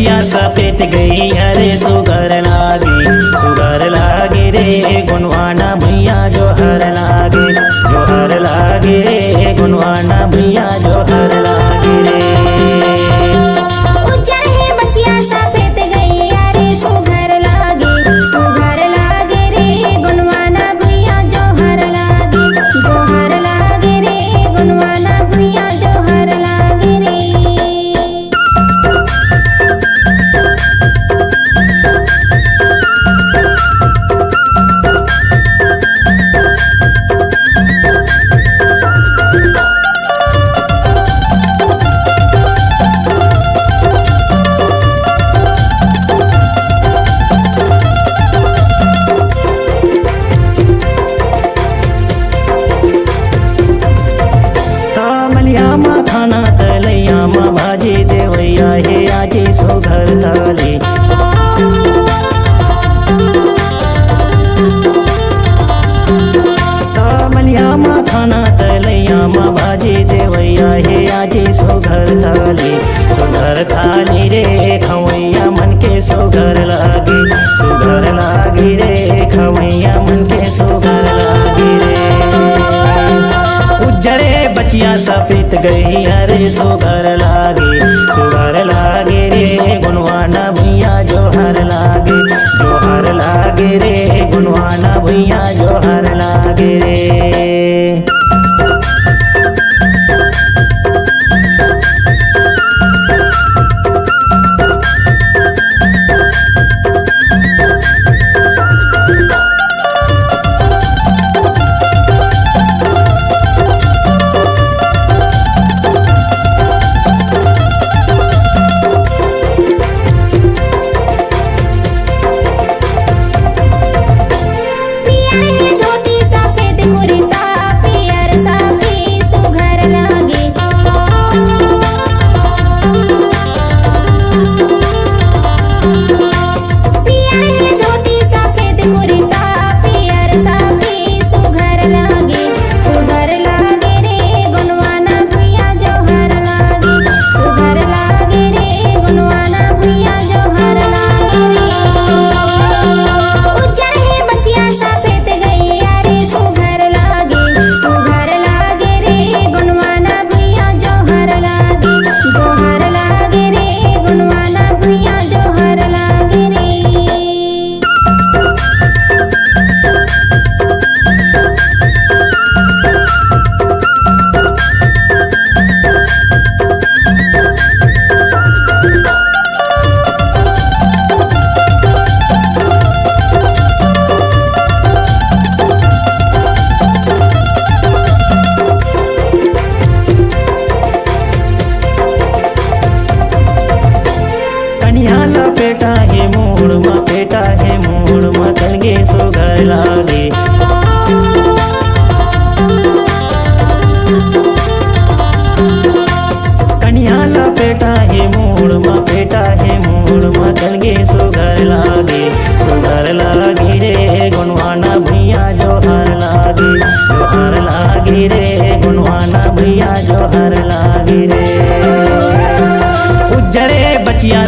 बचिया सफेद गई अरे सुगर लागे रे गुनवाना भैया जोहर लागे रे गुनवाना भैया जोहर लागे रे। उज्जर है बचिया सफेद गई अरे सुगर लागे रे गुनवाना भैया जोहर लागे रे गुनवाना भैया जोहर लागे रे। खाना तलैया माँ भाजी देवैया हे आजी सुघर थाली। तामलिया माँ खाना तलैया माँ भाजी देवैया हे आजी सुघर थाली रे खवैया मन के सुघर लागी रे खवैया मन के सुघर लागी रे। उज्जरे बचिया सफेद गई अरे सुघर लागे रे गुनवाना भैया जोहर लागे रे गुनवाना भैया जोहर लागे रे। पेटा है मोड़ मा तलगे सुघर लागे। कन्या ला पेटा है मोड़ मा तलगे सुघर लागे रे गुनवाना भैया जोहर लागे रे गुनवाना भैया जोहर लागे रे। उज्जरे बचिया